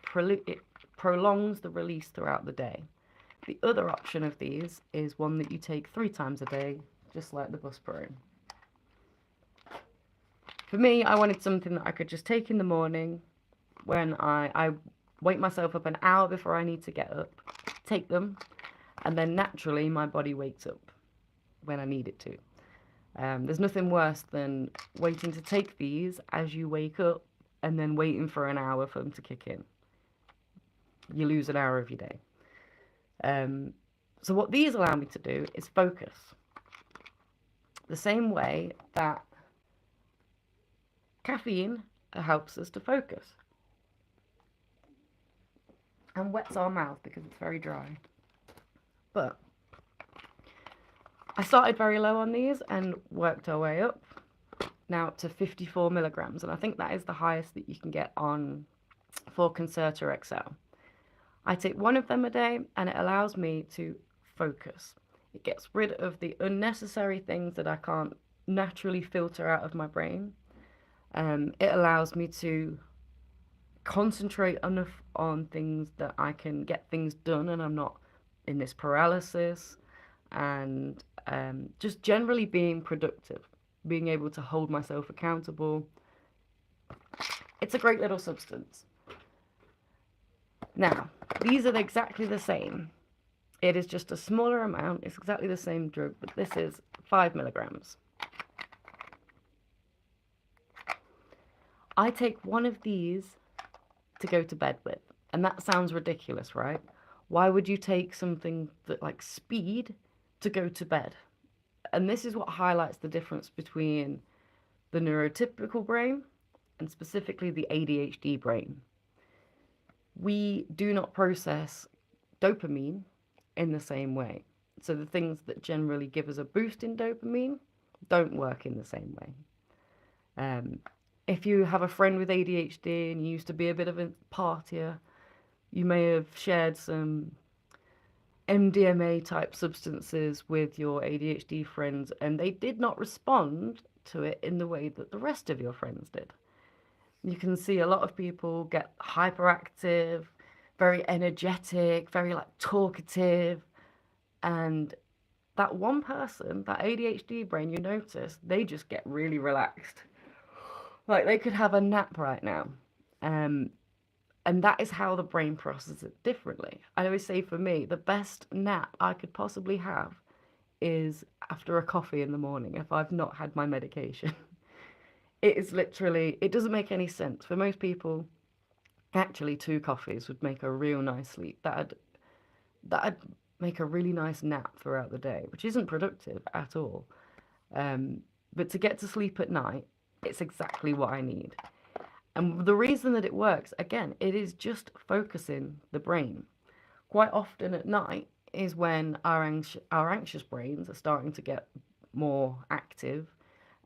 prolongs the release throughout the day. The other option of these is one that you take 3 times a day, just like the Buspirone. For me, I wanted something that I could just take in the morning when I wake myself up an hour before I need to get up, take them, and then naturally my body wakes up when I need it to. There's nothing worse than waiting to take these as you wake up and then waiting for an hour for them to kick in. You lose an hour of your day. So what these allow me to do is focus. The same way that caffeine helps us to focus. And wets our mouth because it's very dry. But I started very low on these and worked our way up, now up to 54 milligrams. And I think that is the highest that you can get on for Concerta XL. I take one of them a day and it allows me to focus. It gets rid of the unnecessary things that I can't naturally filter out of my brain. It allows me to concentrate enough on things that I can get things done and I'm not in this paralysis, and just generally being productive, being able to hold myself accountable. It's a great little substance. Now, these are exactly the same. It is just a smaller amount. It's exactly the same drug, but this is 5 milligrams. I take one of these to go to bed with. And that sounds ridiculous, right? Why would you take something that like speed to go to bed? And this is what highlights the difference between the neurotypical brain and specifically the ADHD brain. We do not process dopamine in the same way. So the things that generally give us a boost in dopamine don't work in the same way. If you have a friend with ADHD and you used to be a bit of a partier, you may have shared some MDMA type substances with your ADHD friends and they did not respond to it in the way that the rest of your friends did. You can see a lot of people get hyperactive, very energetic, very like talkative, and that one person, that ADHD brain, you notice, they just get really relaxed. Like they could have a nap right now. Um, and that is how the brain processes it differently. I always say for me, the best nap I could possibly have is after a coffee in the morning if I've not had my medication. It is literally, it doesn't make any sense. For most people, actually, two coffees would make a real nice sleep. That'd make a really nice nap throughout the day, which isn't productive at all. Um, but to get to sleep at night, it's exactly what I need. And the reason that it works, again, it is just focusing the brain. Quite often at night is when our anxious brains are starting to get more active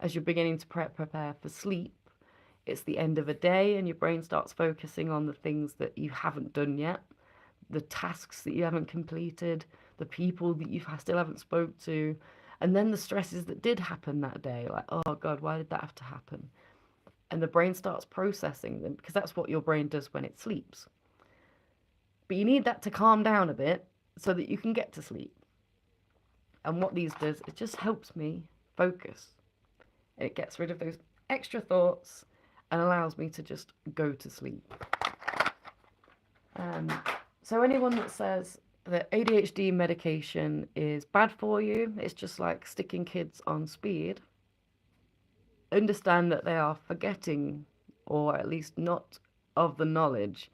as you're beginning to prepare for sleep. It's the end of a day and your brain starts focusing on the things that you haven't done yet, the tasks that you haven't completed, the people that you still haven't spoke to, and then the stresses that did happen that day, like, oh God, why did that have to happen? And the brain starts processing them because that's what your brain does when it sleeps. But you need that to calm down a bit so that you can get to sleep. And what these does, it just helps me focus. It gets rid of those extra thoughts and allows me to just go to sleep. Um, so anyone that says that ADHD medication is bad for you, it's just like sticking kids on speed, understand that they are forgetting, or at least not of the knowledge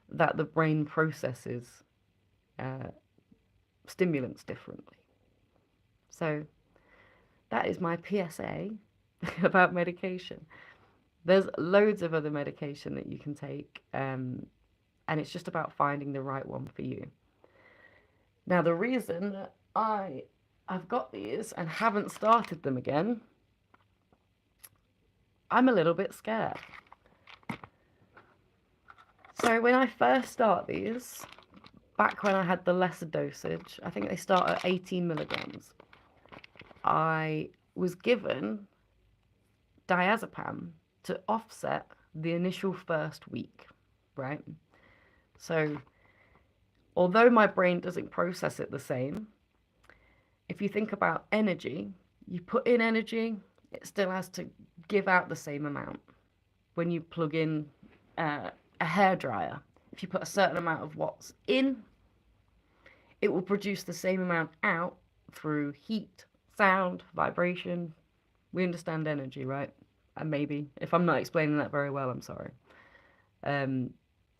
that the brain processes uh, stimulants differently. So that is my PSA about medication. There's loads of other medication that you can take, and it's just about finding the right one for you. Now, the reason that I've got these and haven't started them again, I'm a little bit scared. So when I first start these, back when I had the lesser dosage, I think they start at 18 milligrams. I was given diazepam to offset the initial first week, right? So although my brain doesn't process it the same, if you think about energy, you put in energy, it still has to give out the same amount. When you plug in a hairdryer, if you put a certain amount of watts in, it will produce the same amount out through heat, sound, vibration. We understand energy, right? And maybe if I'm not explaining that very well, I'm sorry.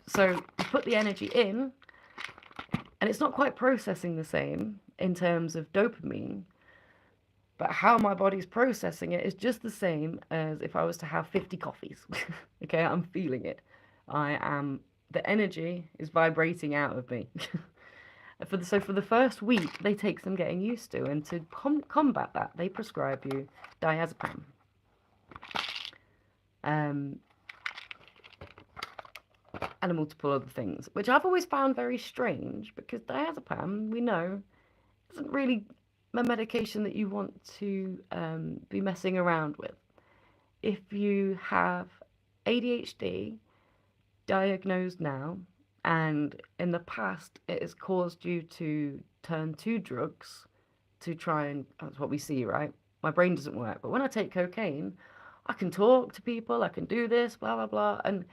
So you put the energy in, and it's not quite processing the same in terms of dopamine, but how my body's processing it is just the same as if I was to have 50 coffees. Okay, I'm feeling it. The energy is vibrating out of me. So for the first week, they take some getting used to, and to combat that, they prescribe you diazepam. And multiple other things, which I've always found very strange because diazepam, we know, isn't really a medication that you want to be messing around with. If you have ADHD diagnosed now, and in the past it has caused you to turn to drugs to try and, that's what we see, right? My brain doesn't work, but when I take cocaine, I can talk to people, I can do this, blah, blah, blah. And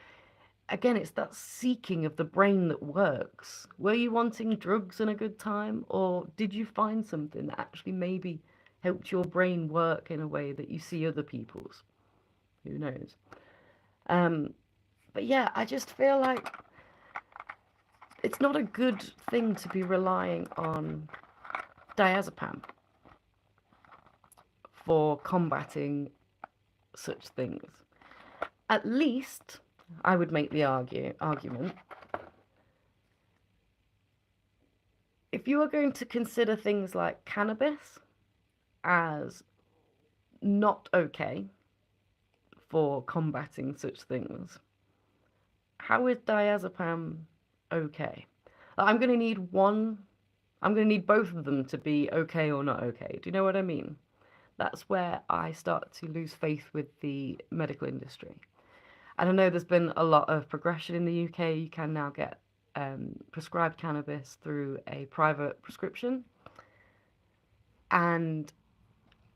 again, it's that seeking of the brain that works. Were you wanting drugs and a good time, or did you find something that actually maybe helped your brain work in a way that you see other people's? Who knows? But yeah, I just feel like it's not a good thing to be relying on diazepam for combating such things. At least I would make the argument, if you are going to consider things like cannabis as not okay for combating such things, how is diazepam okay? I'm going to need I'm going to need both of them to be okay or not okay. Do you know what I mean? That's where I start to lose faith with the medical industry. And I know there's been a lot of progression in the UK. You can now get prescribed cannabis through a private prescription. And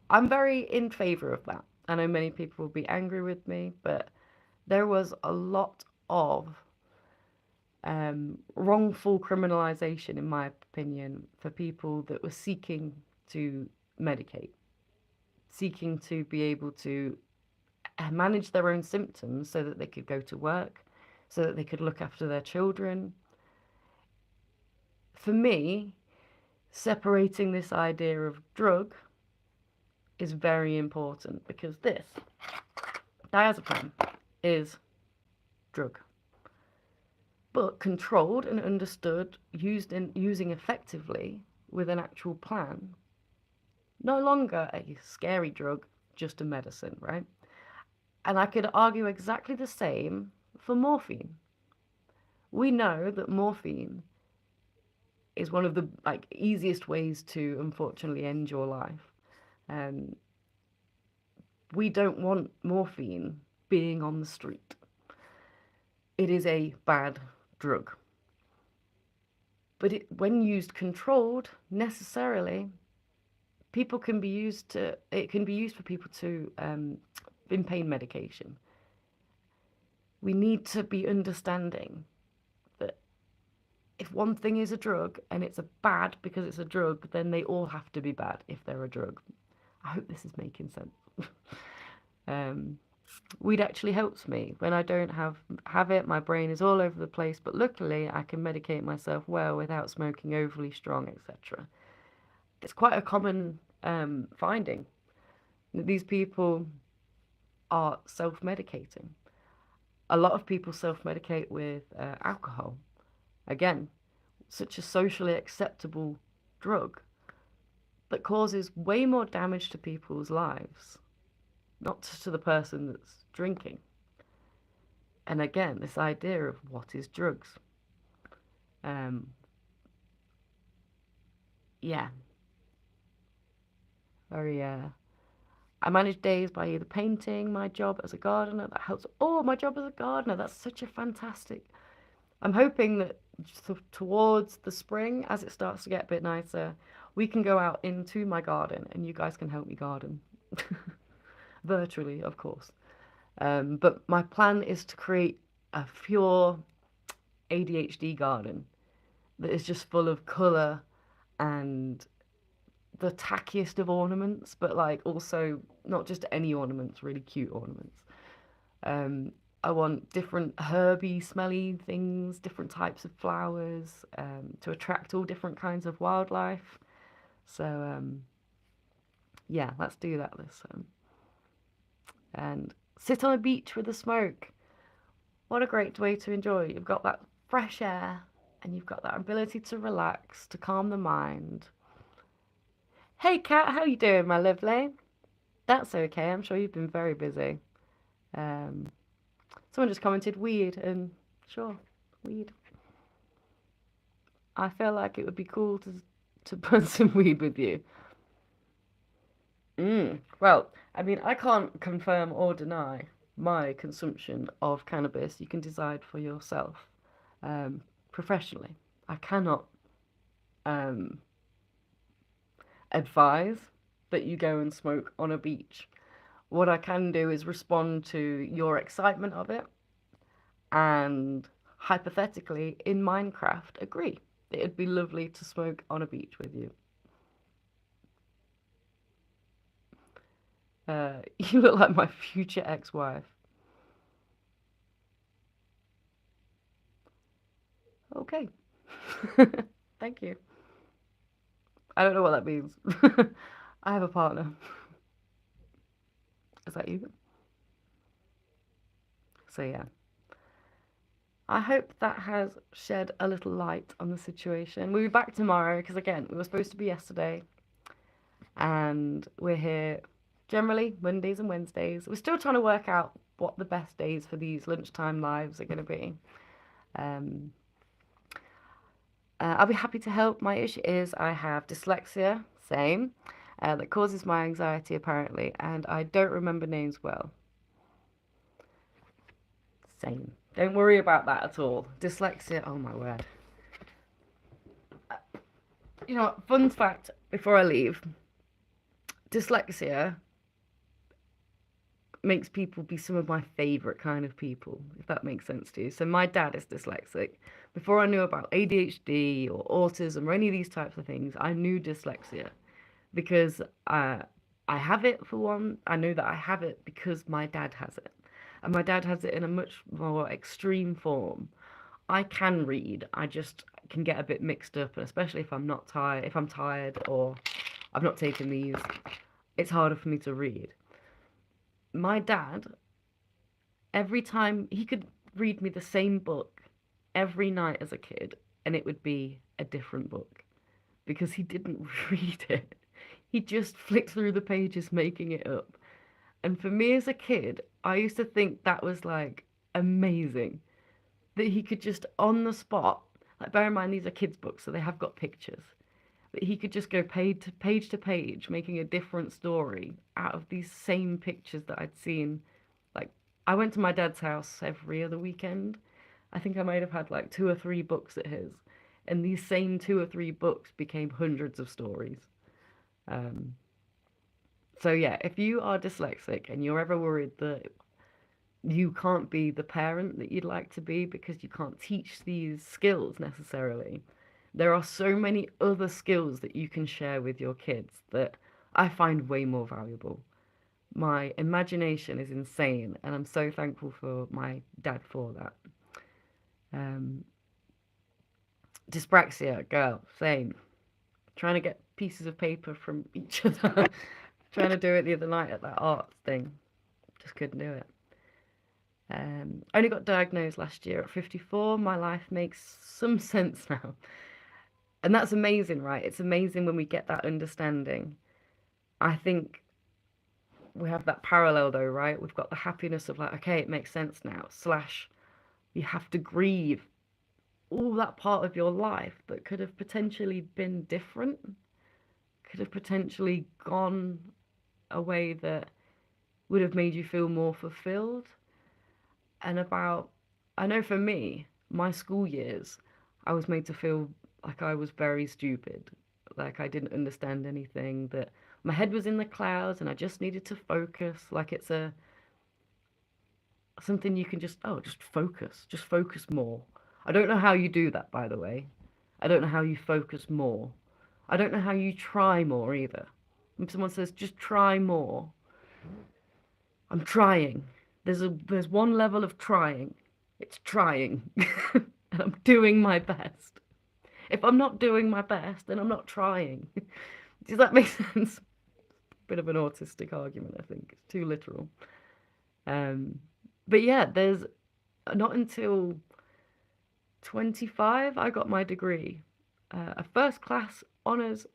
I'm very in favour of that. I know many people will be angry with me, but there was a lot of wrongful criminalization, in my opinion, for people that were seeking to medicate, seeking to be able to manage their own symptoms so that they could go to work, so that they could look after their children. For me, separating this idea of drug is very important, because this diazepam is drug, but controlled and understood, using effectively with an actual plan. No longer a scary drug, just a medicine, right? And I could argue exactly the same for morphine. We know that morphine is one of the easiest ways to unfortunately end your life. Um, we don't want morphine being on the street. It is a bad drug. But when used controlled, necessarily, it can be used for people to in pain medication. We need to be understanding that if one thing is a drug and it's a bad because it's a drug, then they all have to be bad if they're a drug. I hope this is making sense. Weed actually helps me when I don't have it. My brain is all over the place, but luckily I can medicate myself well without smoking overly strong, etc. It's quite a common finding that these people are self-medicating. A lot of people self-medicate with alcohol. Again, such a socially acceptable drug that causes way more damage to people's lives, not just to the person that's drinking. And again, this idea of what is drugs. Yeah, very. I manage days by either painting, my job as a gardener. That helps. Oh, my job as a gardener. That's such a fantastic. I'm hoping that towards the spring, as it starts to get a bit nicer, we can go out into my garden and you guys can help me garden. Virtually, of course. But my plan is to create a pure ADHD garden that is just full of colour and the tackiest of ornaments, but also not just any ornaments, really cute ornaments. I want different herby, smelly things, different types of flowers, to attract all different kinds of wildlife. So, yeah, let's do that this time. And sit on a beach with a smoke. What a great way to enjoy. You've got that fresh air and you've got that ability to relax, to calm the mind. Hey Kat, how you doing, my lovely? That's okay, I'm sure you've been very busy. Someone just commented weed, and sure, weed. I feel like it would be cool to put some weed with you. Well, I mean, I can't confirm or deny my consumption of cannabis. You can decide for yourself. Professionally, I cannot advise that you go and smoke on a beach. What I can do is respond to your excitement of it and hypothetically, in Minecraft, agree. It'd be lovely to smoke on a beach with you. You look like my future ex-wife. Okay. Thank you. I don't know what that means. I have a partner. Is that you? So yeah. I hope that has shed a little light on the situation. We'll be back tomorrow because, again, we were supposed to be yesterday. And we're here generally Mondays and Wednesdays. We're still trying to work out what the best days for these lunchtime lives are going to be. I'll be happy to help. My issue is I have dyslexia, same, that causes my anxiety apparently, and I don't remember names well. Same. Don't worry about that at all. Dyslexia, oh my word. You know what, fun fact before I leave. Dyslexia makes people be some of my favorite kind of people, if that makes sense to you. So my dad is dyslexic. Before I knew about ADHD or autism or any of these types of things, I knew dyslexia because I have it for one. I know that I have it because my dad has it. And my dad has it in a much more extreme form. I can read. I just can get a bit mixed up, and especially if I'm tired or I've not taken these, it's harder for me to read. My dad, every time he could read me the same book every night as a kid, and it would be a different book because he didn't read it. He just flicked through the pages making it up. And for me as a kid, I used to think that was like amazing that he could just on the spot, like bear in mind these are kids' books, so they have got pictures, that he could just go to page, making a different story out of these same pictures that I'd seen. Like, I went to my dad's house every other weekend. I think I might have had like two or three books at his, and these same two or three books became hundreds of stories. Um, so yeah, if you are dyslexic and you're ever worried that you can't be the parent that you'd like to be because you can't teach these skills necessarily, there are so many other skills that you can share with your kids that I find way more valuable. My imagination is insane, and I'm so thankful for my dad for that. Um, Dyspraxia, girl, same. Trying to get pieces of paper from each other. Trying to do it the other night at that arts thing. Just couldn't do it. Only got diagnosed last year at 54. My life makes some sense now. And that's amazing, right? It's amazing when we get that understanding. I think we have that parallel though, right? We've got the happiness of like, okay, it makes sense now. Slash, you have to grieve all that part of your life that could have potentially been different, could have potentially gone a way that would have made you feel more fulfilled. And about, I know for me, my school years, I was made to feel like I was very stupid, like I didn't understand anything, that my head was in the clouds and I just needed to focus, like it's a something you can just, oh, just focus more. I don't know how you do that, by the way. I don't know how you focus more. I don't know how you try more either. When someone says, just try more, I'm trying. There's one level of trying. It's trying. And I'm doing my best. If I'm not doing my best, then I'm not trying. Does that make sense? Bit of an autistic argument, I think. It's too literal. Um, but yeah, there's not until 25 I got my degree. A first class honours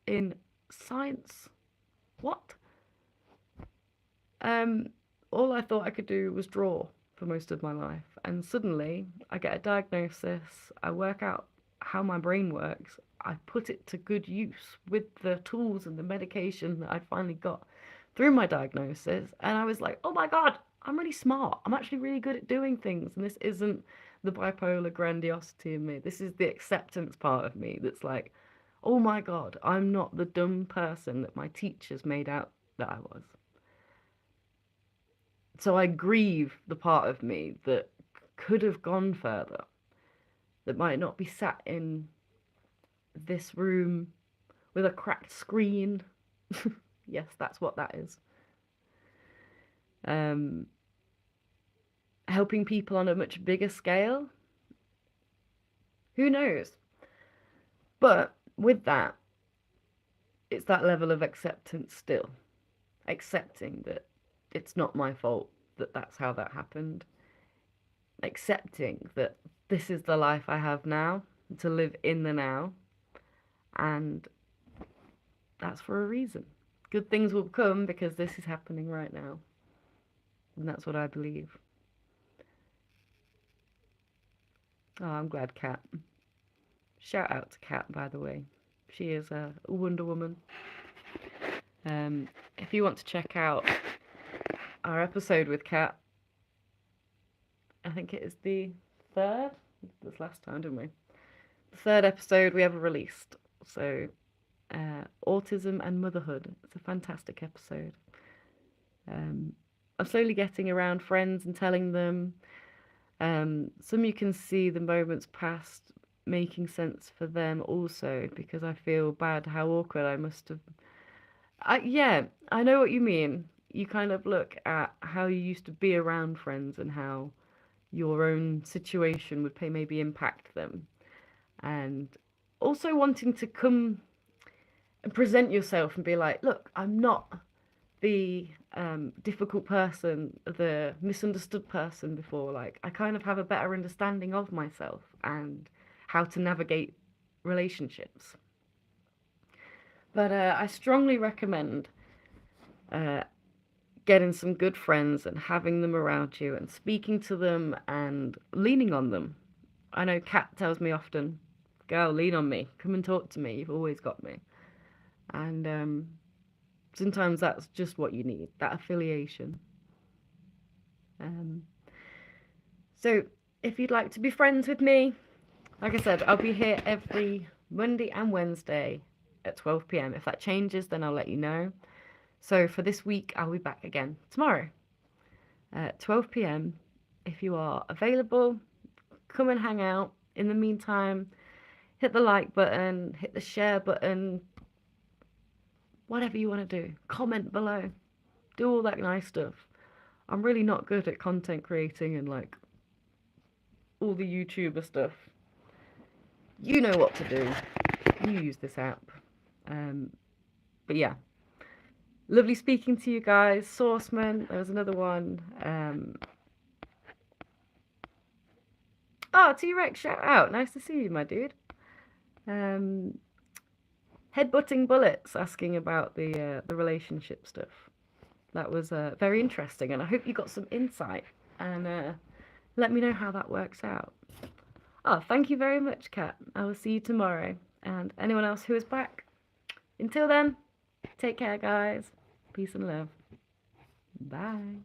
in science. What? Um, all I thought I could do was draw for most of my life. And suddenly I get a diagnosis, I work out how my brain works, I put it to good use with the tools and the medication that I'd finally got through my diagnosis. And I was like, oh my God, I'm really smart. I'm actually really good at doing things. And this isn't the bipolar grandiosity in me. This is the acceptance part of me that's like, oh my God, I'm not the dumb person that my teachers made out that I was. So I grieve the part of me that could have gone further, that might not be sat in this room with a cracked screen. Yes, that's what that is. Um, Helping people on a much bigger scale. Who knows? But with that, it's that level of acceptance still. Accepting that it's not my fault that that's how that happened. Accepting that this is the life I have now, to live in the now, and that's for a reason. Good things will come because this is happening right now, and that's what I believe. Oh, I'm glad, Kat. Shout out to Kat, by the way. She is a Wonder Woman. If you want to check out our episode with Kat, I think it is the third. This last time, didn't we? The third episode we ever released. So, autism and motherhood. It's a fantastic episode. I'm slowly getting around friends and telling them. Some you can see the moments past making sense for them also because I feel bad how awkward I must have. Yeah, I know what you mean. You kind of look at how you used to be around friends and how your own situation would maybe impact them, and also wanting to come and present yourself and be like, look, I'm not the difficult person, the misunderstood person before. Like, I kind of have a better understanding of myself and how to navigate relationships. But I strongly recommend uh, getting some good friends and having them around you and speaking to them and leaning on them. I know Kat tells me often, girl, lean on me, come and talk to me, you've always got me. And sometimes that's just what you need, that affiliation. Um, so if you'd like to be friends with me, like I said, I'll be here every Monday and Wednesday at 12 p.m. If that changes, then I'll let you know. So for this week, I'll be back again tomorrow at 12 p.m. If you are available, come and hang out. In the meantime, hit the like button, hit the share button, whatever you want to do. Comment below. Do all that nice stuff. I'm really not good at content creating and like all the YouTuber stuff. You know what to do. You use this app. But yeah, lovely speaking to you guys. Sourceman, there was another one. Oh, T-Rex, shout out. Nice to see you, my dude. Headbutting Bullets asking about the relationship stuff. That was very interesting, and I hope you got some insight. And let me know how that works out. Oh, thank you very much, Kat. I will see you tomorrow. And anyone else who is back. Until then, take care, guys. Peace and love. Bye.